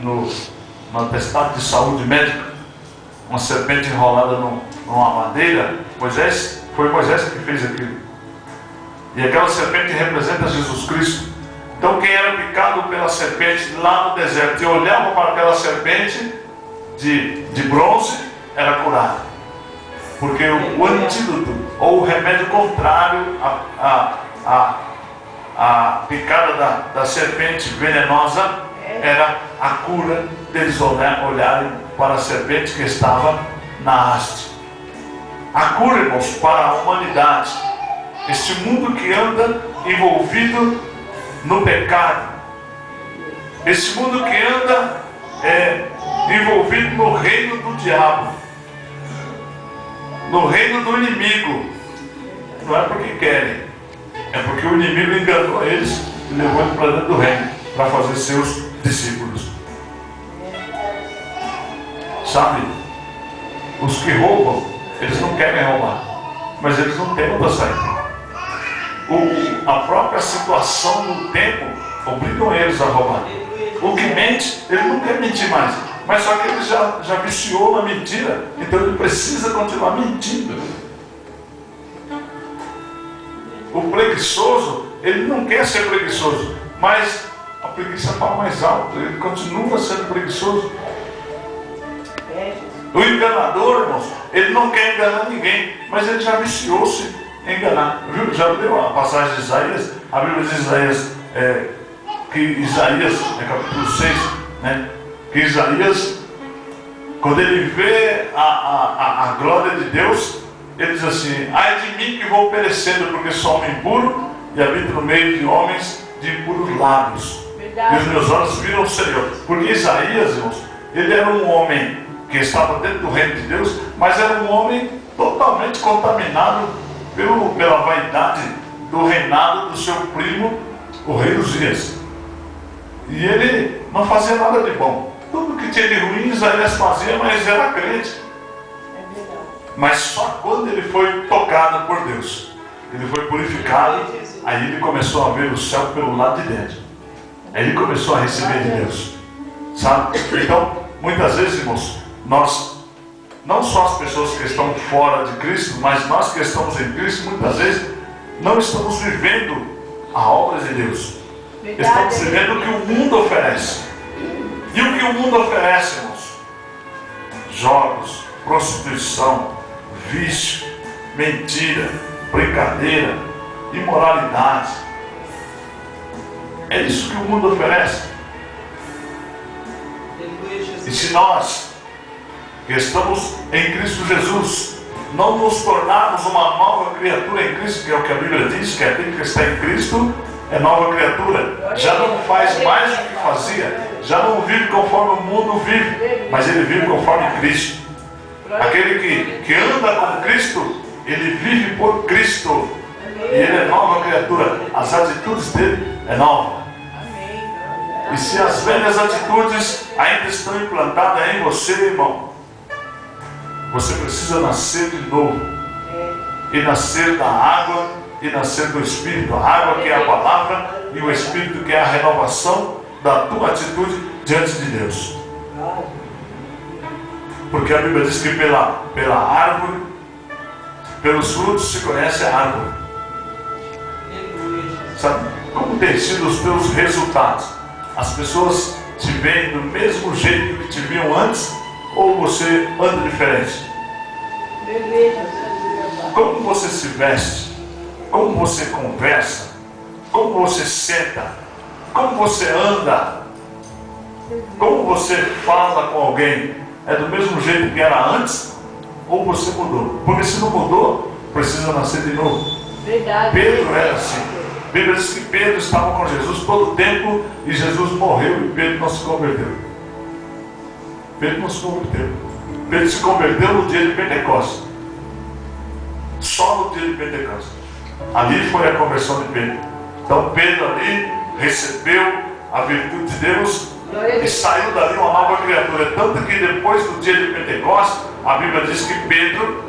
no atestado de saúde médica, uma serpente enrolada numa madeira. Foi Moisés que fez aquilo. E aquela serpente representa Jesus Cristo. Então quem era picado pela serpente lá no deserto e olhava para aquela serpente de bronze era curado. Porque o antídoto, ou o remédio contrário à picada da serpente venenosa, era a cura deles olharem para a serpente que estava na haste. A cura, irmãos, para a humanidade. Este mundo que anda envolvido no pecado. Este mundo que anda envolvido no reino do diabo, no reino do inimigo. Não é porque querem, é porque o inimigo enganou eles e levou eles para dentro do reino para fazer seus discípulos. Sabe, os que roubam, eles não querem roubar, mas eles não têm outra saída. A própria situação do tempo obrigam eles a roubar. O que mente, ele não quer mentir mais, mas só que ele já viciou na mentira, então ele precisa continuar mentindo. O preguiçoso, ele não quer ser preguiçoso, mas a preguiça fala mais alto, ele continua sendo preguiçoso. O enganador, irmãos, ele não quer enganar ninguém, mas ele já viciou-se em enganar. Viu? Já leu a passagem de Isaías? A Bíblia diz Isaías, que Isaías, capítulo 6, né? Que Isaías, quando ele vê a glória de Deus, ele diz assim: ai de mim que vou perecendo, porque sou homem impuro e habito no meio de homens de impuros lábios. E os meus olhos viram o Senhor. Porque Isaías, irmãos, ele era um homem que estava dentro do reino de Deus, mas era um homem totalmente contaminado pela vaidade do reinado do seu primo, o rei Uzias. E ele não fazia nada de bom. Tudo que tinha de ruim Isaías fazia, mas era crente. Mas só quando ele foi tocado por Deus, ele foi purificado, aí ele começou a ver o céu pelo lado de dentro. Aí ele começou a receber de Deus, sabe? Então, muitas vezes, irmãos, nós, não só as pessoas que estão fora de Cristo, mas nós que estamos em Cristo, muitas vezes não estamos vivendo a obra de Deus. Estamos vivendo o que o mundo oferece. E o que o mundo oferece, irmãos? Jogos, prostituição, vício, mentira, brincadeira, imoralidade. É isso que o mundo oferece. E se nós, que estamos em Cristo Jesus, não nos tornarmos uma nova criatura em Cristo, que é o que a Bíblia diz, que aquele que está em Cristo é nova criatura, já não faz mais o que fazia, já não vive conforme o mundo vive, mas ele vive conforme Cristo. Aquele que anda com Cristo, ele vive por Cristo, e ele é nova criatura, as atitudes dele é nova. E se as velhas atitudes ainda estão implantadas em você, irmão, você precisa nascer de novo, e nascer da água e nascer do Espírito. A água que é a palavra e o Espírito que é a renovação da tua atitude diante de Deus. Porque a Bíblia diz que pela árvore, pelos frutos se conhece a árvore. Sabe como tem sido os teus resultados? As pessoas te veem do mesmo jeito que te viam antes, ou você anda diferente? Como você se veste? Como você conversa? Como você senta? Como você anda? Como você fala com alguém? É do mesmo jeito que era antes? Ou você mudou? Porque se não mudou, precisa nascer de novo. Verdade. Pedro era assim. A Bíblia diz que Pedro estava com Jesus todo o tempo e Jesus morreu e Pedro não se converteu. Pedro não se converteu. Pedro se converteu no dia de Pentecostes. Só no dia de Pentecostes. Ali foi a conversão de Pedro. Então Pedro ali recebeu a virtude de Deus e saiu dali uma nova criatura. Tanto que depois do dia de Pentecostes, a Bíblia diz que Pedro,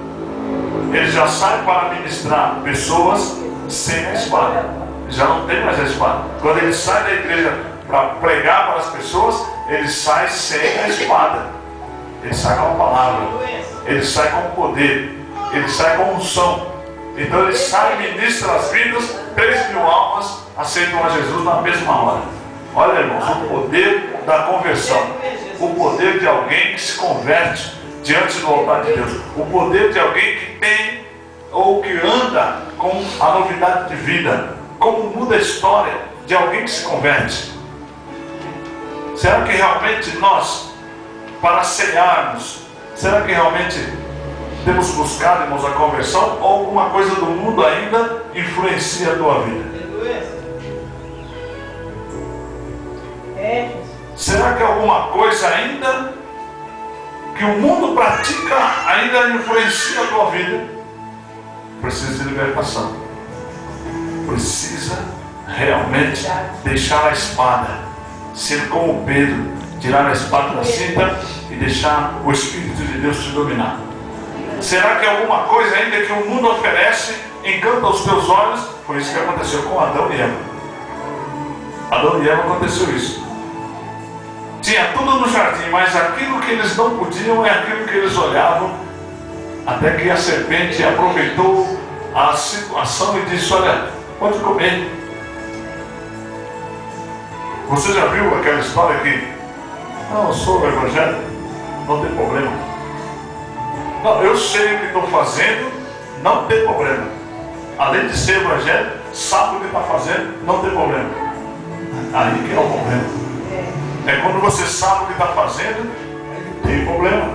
ele já sai para ministrar pessoas sem a espada. Já não tem mais a espada. Quando ele sai da igreja para pregar para as pessoas, ele sai sem a espada. Ele sai com a palavra. Ele sai com o poder. Ele sai com unção. Então ele sai e ministra as vidas. 3.000 almas aceitam a Jesus na mesma hora. Olha, irmãos, o poder da conversão. O poder de alguém que se converte diante do altar de Deus. O poder de alguém que tem ou que anda com a novidade de vida. Como muda a história de alguém que se converte. Será que realmente nós, para cearmos, será que realmente temos buscado, irmãos, a conversão? Ou alguma coisa do mundo ainda influencia a tua vida? Será que alguma coisa ainda que o mundo pratica ainda influencia a tua vida? Precisa de libertação. Precisa realmente deixar a espada, ser como Pedro, tirar a espada da cinta e deixar o Espírito de Deus te dominar. Será que alguma coisa ainda que o mundo oferece encanta os teus olhos? Foi isso que aconteceu com Adão e Eva. Adão e Eva aconteceu isso. Tinha tudo no jardim, mas aquilo que eles não podiam é aquilo que eles olhavam, até que a serpente aproveitou a situação e disse: olha, pode comer. Você já viu aquela história que não, eu sou o evangelho, não tem problema. Não, eu sei o que estou fazendo, não tem problema. Além de ser evangelho, sabe o que está fazendo, não tem problema. Aí que é o problema. É quando você sabe o que está fazendo, tem problema.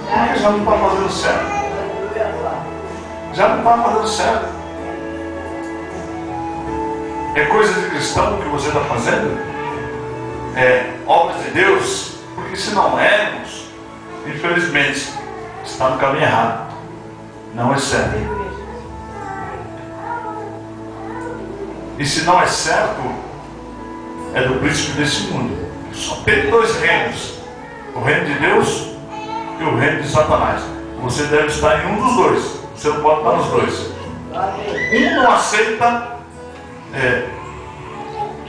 Porque já não está fazendo certo. Já não está fazendo certo. É coisa de cristão que você está fazendo? É obra de Deus? Porque se não éramos, infelizmente, está no caminho errado. Não é certo. E se não é certo, é do príncipe desse mundo. Só tem 2 reinos: o reino de Deus e o reino de Satanás. Você deve estar em um dos 2. Você não pode estar nos 2. Um não aceita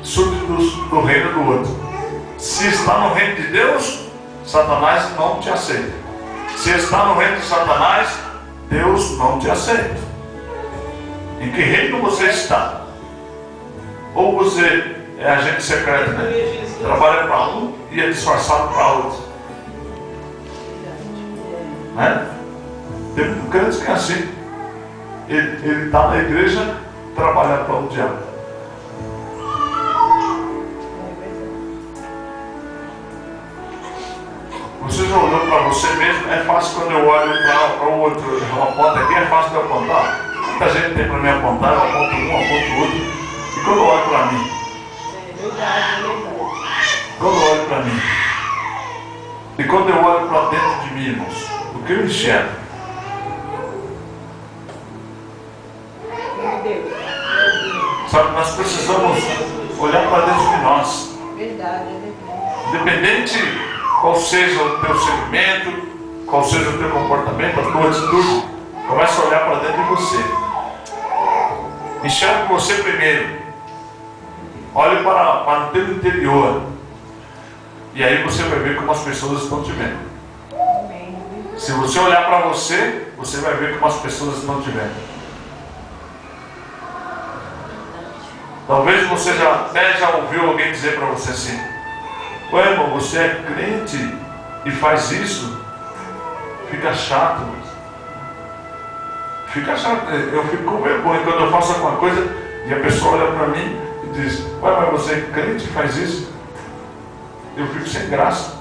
súditos do reino do outro. Se está no reino de Deus, Satanás não te aceita. Se está no reino de Satanás, Deus não te aceita. Em que reino você está? Ou você é agente secreto, né? Trabalha para um e é disfarçado para outro. Né? Tem um crente que é assim. Ele está na igreja, trabalha para o diabo. Você já olhou para você mesmo? É fácil quando eu olho para o outro. Uma ponta aqui é fácil de eu apontar. Muita gente tem para me apontar, eu aponto um, aponto outro. E quando eu olho para mim? Quando eu olho para mim, e quando eu olho para dentro de mim, irmãos, o que eu enxergo? Sabe, nós precisamos olhar para dentro de nós. Independente qual seja o teu segmento, qual seja o teu comportamento, a tua atitude, começa a olhar para dentro de você. Enxergue você primeiro. Olhe para o teu interior. E aí você vai ver como as pessoas estão te vendo. Se você olhar para você, você vai ver como as pessoas estão te vendo. Talvez você já ouviu alguém dizer para você assim: ué, irmão, você é crente e faz isso? Fica chato. Fica chato. Eu fico com vergonha quando eu faço alguma coisa e a pessoa olha para mim e diz: ué, mas você é crente e faz isso? Eu fico sem graça.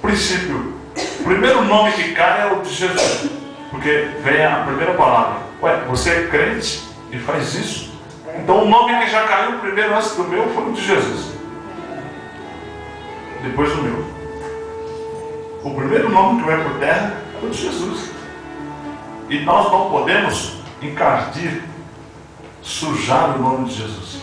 Princípio. O primeiro nome que cai é o de Jesus. Porque vem a primeira palavra. Ué, você é crente e faz isso? Então o nome que já caiu primeiro antes do meu foi o de Jesus. Depois o meu. O primeiro nome que vai por terra é o de Jesus. E nós não podemos encardir, sujar o nome de Jesus.